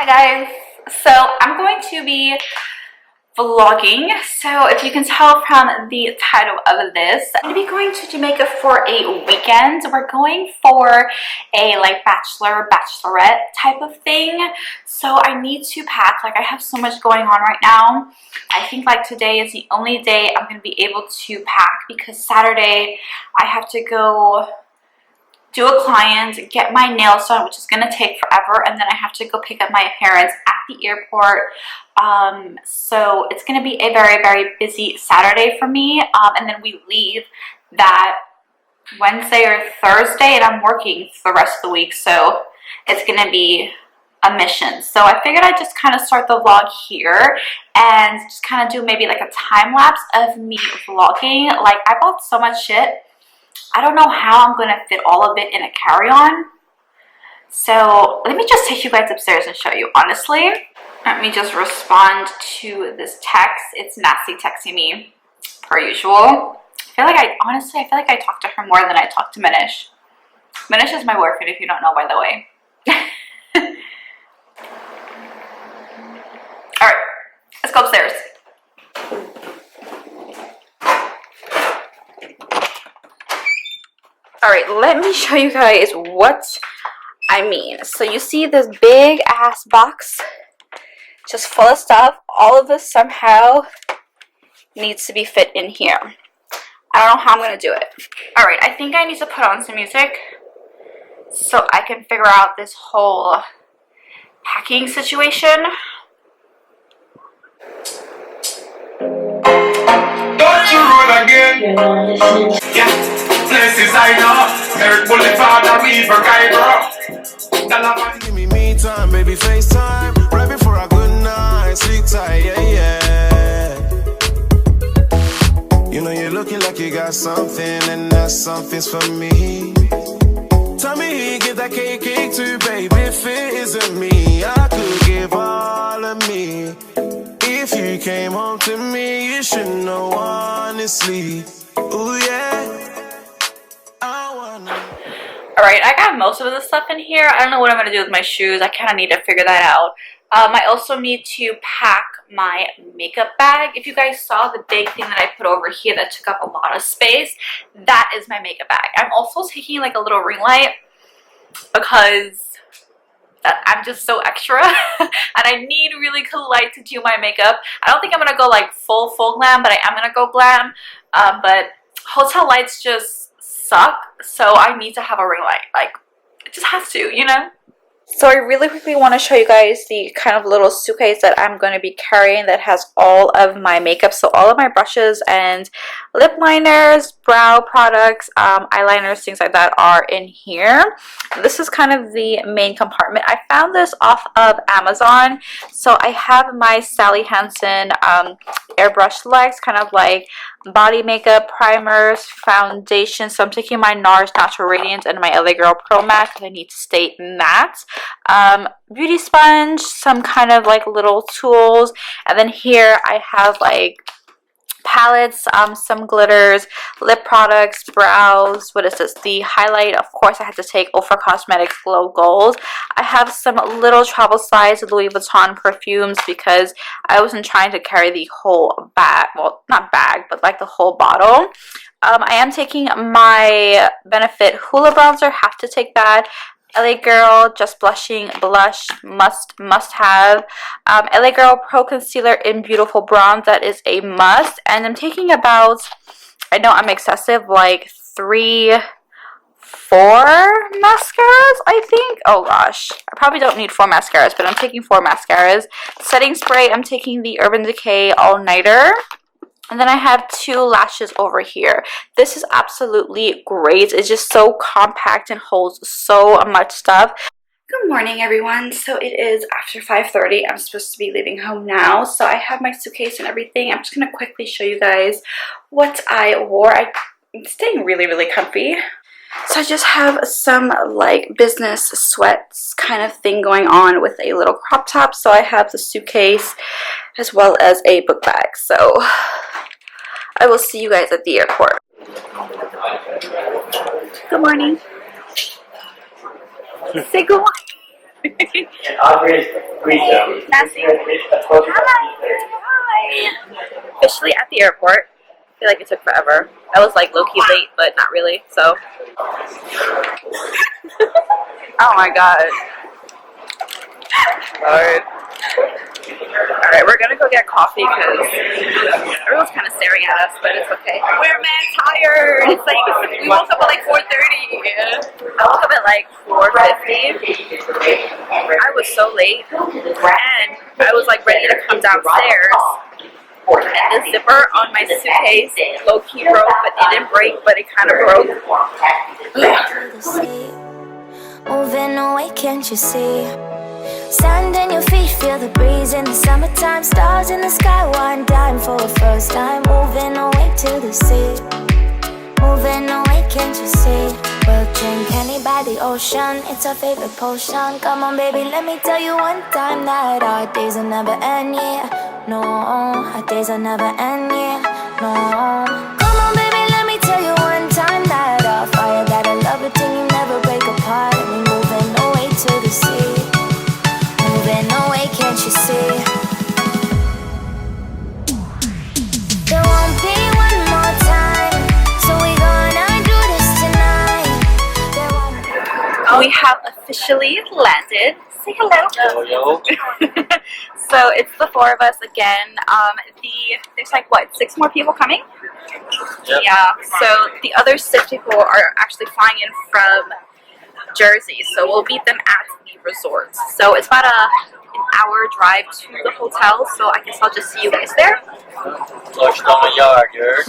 Hi guys, so I'm going to be vlogging. So if you can tell from the title of this, I'm going to be going to Jamaica for a weekend. We're going for a like bachelorette type of thing. So I need to pack. Like I have so much going on right now. I think like today is the only day I'm going to be able to pack because Saturday I have to go do a client, get my nails done, which is going to take forever, and then I have to go pick up my parents at the airport. So it's going to be a very, very busy Saturday for me, and then we leave that Wednesday or Thursday, and I'm working for the rest of the week, so it's going to be a mission. So I figured I'd just kind of start the vlog here and just kind of do maybe like a time lapse of me vlogging. Like I bought so much shit, I don't know how I'm going to fit all of it in a carry-on. So let me just take you guys upstairs and show you. Honestly, let me just respond to this text. It's Nasty texting me per usual. Honestly, I feel like I talk to her more than I talk to Minish. Minish is my boyfriend, if you don't know, by the way. All right, let's go upstairs. Alright, let me show you guys what I mean. So you see this big ass box just full of stuff. All of this somehow needs to be fit in here. I don't know how I'm going to do it. Alright, I think I need to put on some music so I can figure out this whole packing situation. Don't you run again? Yeah. Places I know, Eric Boulevard and Weaver Cairo. Give me time, baby, FaceTime. Right before a good night, sleep tight, yeah. You know you're looking like you got something, and that something's for me. Tell me, give that cake too, baby. If it isn't me, I could give all of me. If you came home to me, you should know honestly. Ooh, yeah. Alright, I got most of the stuff in here. I don't know what I'm going to do with my shoes. I kind of need to figure that out. I also need to pack my makeup bag. If you guys saw the big thing that I put over here that took up a lot of space, that is my makeup bag. I'm also taking like a little ring light because I'm just so extra and I need really cool light to do my makeup. I don't think I'm going to go like full glam, but I am going to go glam. But hotel lights just suck, so I need to have a ring light. Like, it just has to, you know? So I really quickly want to show you guys the kind of little suitcase that I'm going to be carrying that has all of my makeup. So all of my brushes and lip liners, brow products, eyeliners, things like that are in here. This is kind of the main compartment. I found this off of Amazon. So I have my Sally Hansen airbrush legs, kind of like body makeup, primers, foundation. So I'm taking my NARS Natural Radiance and my LA Girl Pro Matte because I need to stay matte. Beauty sponge, some kind of like little tools, and then here I have like palettes, some glitters, lip products, brows. What is this? The highlight. Of course, I had to take Ultra Cosmetics Glow Gold. I have some little travel size Louis Vuitton perfumes because I wasn't trying to carry the whole bag. Well, not bag, but like the whole bottle. I am taking my Benefit Hoola Bronzer. Have to take that. LA Girl Just Blushing Blush, must have. LA Girl Pro Concealer in Beautiful Bronze, that is a must. And I'm taking about, I know I'm excessive, like 3-4 mascaras, I think. Oh gosh, I probably don't need 4 mascaras, but I'm taking 4 mascaras. Setting spray, I'm taking the Urban Decay All Nighter. And then I have 2 lashes over here. This is absolutely great. It's just so compact and holds so much stuff. Good morning, everyone. So it is after 5:30. I'm supposed to be leaving home now. So I have my suitcase and everything. I'm just going to quickly show you guys what I wore. I'm staying really, really comfy. So I just have some like business sweats kind of thing going on with a little crop top. So I have the suitcase as well as a book bag. So I will see you guys at the airport. Good morning. Say good morning. And Audrey's Rita. Nancy. Hi. Officially at the airport. I feel like it took forever. I was like low-key late, but not really, so. Oh my god. Lord. Alright, we're gonna go get coffee because everyone's kind of staring at us, but it's okay. We're mad tired. It's like, we woke up at like 4:30. I woke up at like 4:50. I was so late. And I was like ready to come downstairs. And the zipper on my suitcase low-key broke, but it didn't break, but it kind of broke. Moving away, can't you see? Sand in your feet, feel the breeze in the summertime. Stars in the sky, one dime for a first time. Moving away to the sea. Moving away, can't you see? We'll drink honey by the ocean, it's our favorite potion. Come on baby, let me tell you one time that our days will never end, yeah. No, our days will never end, yeah. No. Come on baby, let me tell you one time that our fire, that I love it till you never break apart. And we moving away to the sea. Moving away, can't you see? There won't be one more time, so we gonna do this tonight. There won't be. We have officially landed. Say hello. Yo. So it's the four of us again. There's like what, 6 more people coming? Yep. Yeah. So the other 6 people are actually flying in from Jersey. So we'll meet them at the resort. So it's about an hour drive to the hotel. So I guess I'll just see you guys there. Flushed on the yard, girl.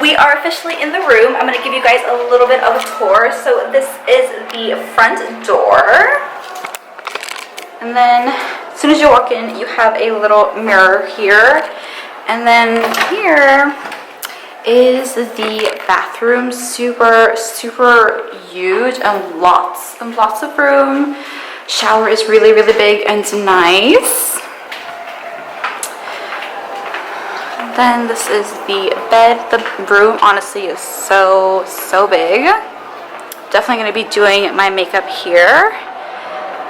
We are officially in the room. I'm going to give you guys a little bit of a tour. So this is the front door. And then as soon as you walk in, you have a little mirror here. And then here is the bathroom. Super, super huge and lots of room. Shower is really, really big and nice. Then this is the bed. The room honestly is so big. Definitely going to be doing my makeup here.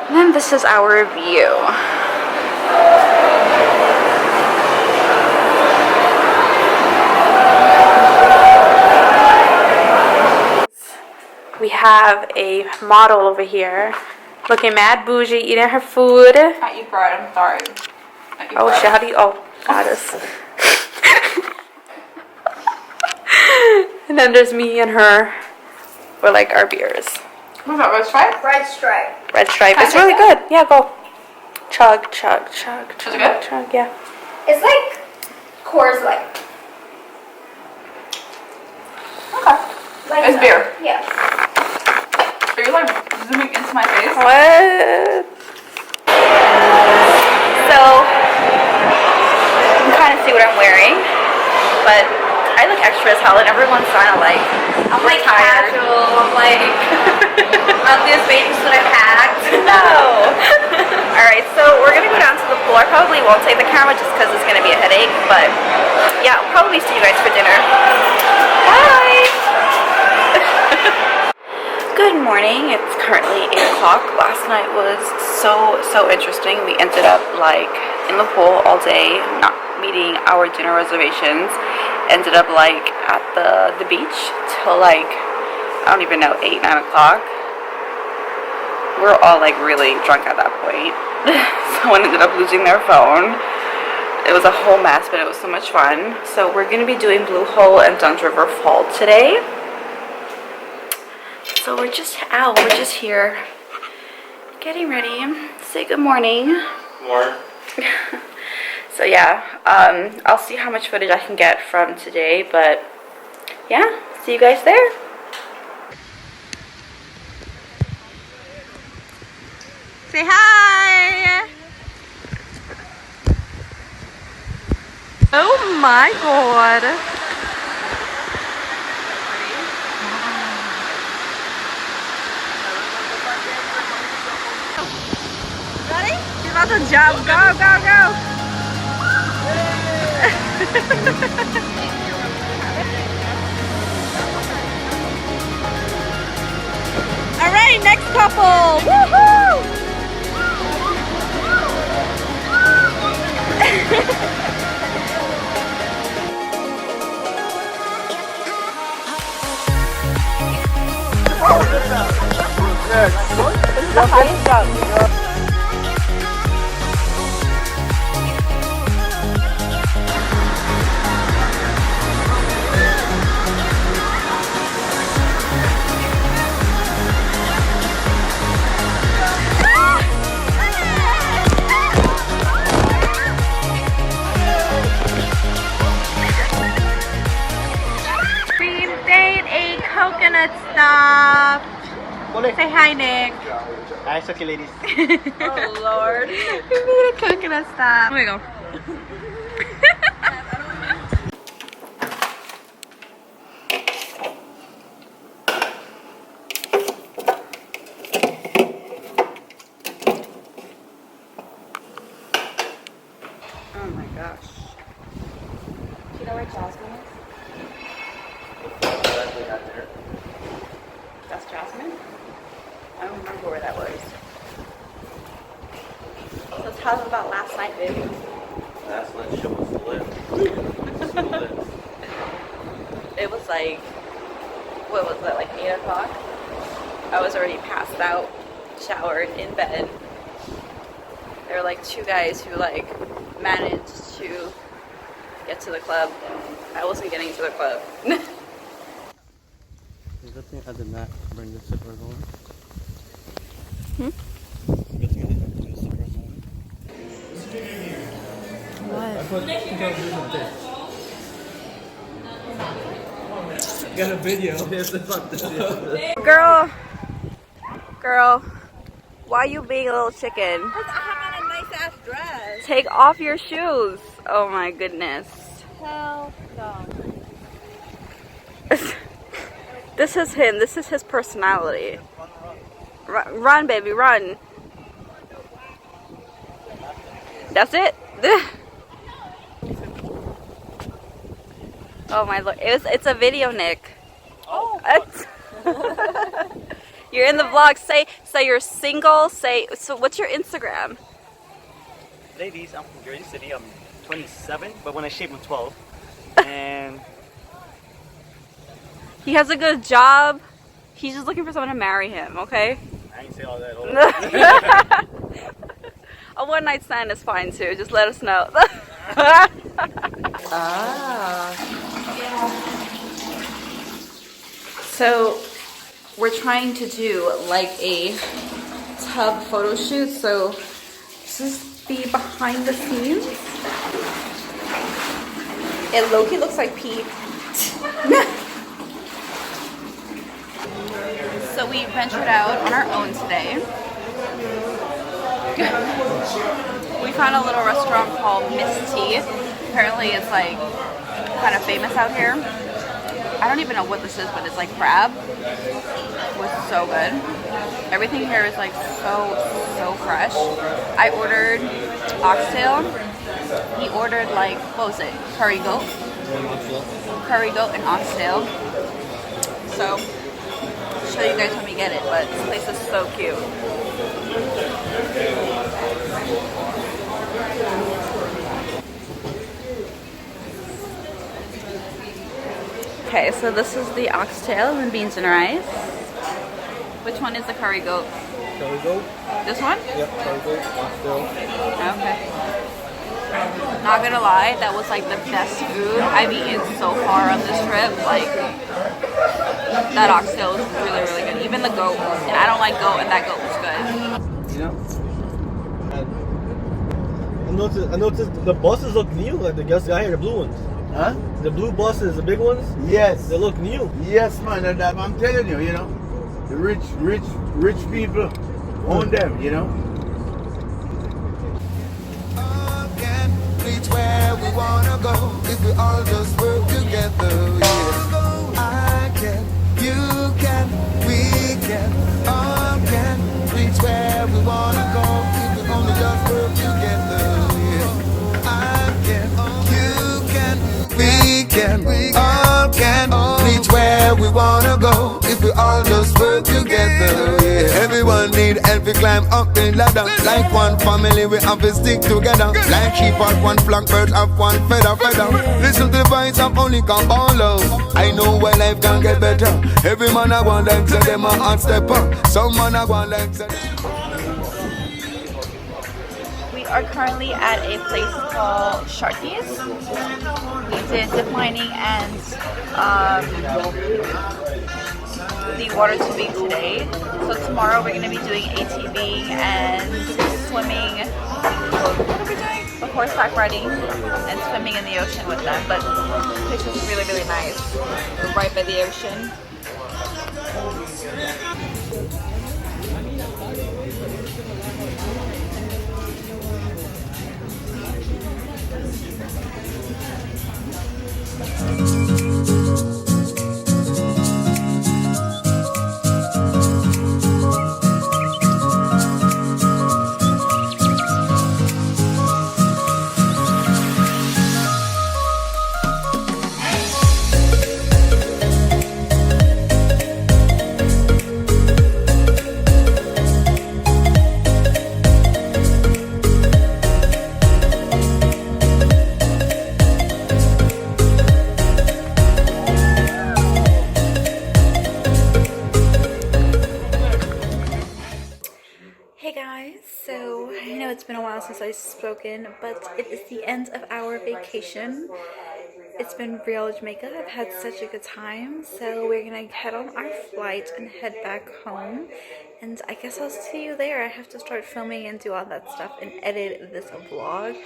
And then this is our view. We have a model over here looking mad bougie, eating her food. Not you, bread. I'm sorry. Oh shit, how do you, oh, goddess. And then there's me and her. We're like our beers. What's that, red stripe? Red stripe. Red stripe. Can I It's take really that? good. Yeah, go. Chug, chug, chug, chug, it good? chug, yeah. It's like Coors Light. Okay. Like It's beer. Yeah. Are you like zooming into my face? What? So, you can kind of see what I'm wearing, but I look extra as hell and everyone's kind of like, I'm like tired. casual, I'm like, on this baby suit I packed. No. Alright, so we're going to go down to the pool. I probably won't take the camera just because it's going to be a headache, but yeah, I'll probably see you guys for dinner. Bye! Good morning. It's currently 8 o'clock. Last night was so interesting. We ended up like in the pool all day, not meeting our dinner reservations. Ended up like at the beach till like, I don't even know, 8, 9 o'clock. We were all like really drunk at that point. Someone ended up losing their phone. It was a whole mess, but it was so much fun. So we're going to be doing Blue Hole and Dunn's River Fall today. So we're just out, we're just here getting ready. Say good morning. More. So yeah, I'll see how much footage I can get from today, but yeah, see you guys there. Say hi! Oh my god. to jump. Go, go, go. All right, next couple. Woohoo! This is the highest jump. Coconut stop. Say hi, Nick. Hi, Sucky ladies. Oh Lord. We need a coconut stop. Here we go. Oh my gosh. Do you know where Jasmine is? That's Jasmine? I don't remember where that was. So tell us about last night, baby. Last night show was lit. It was like, what was it, like 8 o'clock? I was already passed out, showered, in bed. There were like 2 guys who like managed to get to the club. I wasn't getting to the club. Good thing I did not bring the zippers on. Good thing I didn't bring the zippers on. What? Got a video. Girl, why you being a little chicken? I have on a nice ass dress. Take off your shoes. Oh my goodness. Hell no. This is him. This is his personality. Run, baby, run. That's it. Oh my Lord. It's a video, Nick. Oh. You're in the vlog. Say you're single. So what's your Instagram? Ladies, I'm from Jersey City. I'm 27, but when I shave, I'm 12. And He has a good job. He's just looking for someone to marry him, okay? I ain't say all that. A one-night stand is fine too. Just let us know. So we're trying to do like a tub photo shoot. So this is the behind the scenes. It low-key looks like pee. So we ventured out on our own today. We found a little restaurant called Miss T. Apparently it's like kind of famous out here. I don't even know what this is, but it's like crab. It was so good. Everything here is like so fresh. I ordered oxtail. He ordered like, what was it? Curry goat and oxtail. So I'll show you guys when we get it, but this place is so cute. Okay, so this is the oxtail and beans and rice. Which one is the curry goat? Curry goat? This one? Yep, curry goat, oxtail. Okay. Not gonna lie, that was like the best food I've eaten so far on this trip. Like, that oxtail was really, really good. Even the goat. And I don't like goat, and that goat was good. You know? I noticed the buses look new. Like the guys got here, the blue ones. Huh? The blue buses, the big ones. Yes. They look new. Yes, man. And I'm telling you, you know, the rich people own them, you know. Can reach where we wanna go if we all just work together. Yeah. I can, you can, we can, all can reach where we wanna go if we only just work together. we wanna go if we all just work together. Yeah. Everyone need help to climb up the ladder. Like one family, we have to stick together. Like sheep have one flock, birds have one feather. Listen to the voice of only compound love. I know where life can get better. Every man I want like say them a hot stepper. Some man I want like say. We are currently at a place called Sharky's. We did zip lining and the water tubing today. So tomorrow we're going to be doing ATVing and swimming. What are we doing? Of horseback riding and swimming in the ocean with them. But this is really, really nice. We're right by the ocean. Hey guys, so I know it's been a while since I've spoken, but it is the end of our vacation. It's been real Jamaica. I've had such a good time, so we're gonna head on our flight and head back home, and I guess I'll see you there. I have to start filming and do all that stuff and edit this vlog.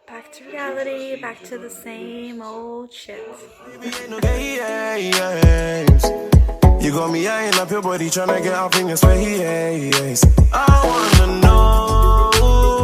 Back to reality, back to the same old shit. You got me eyeing up your body, tryna get up in your space. I wanna know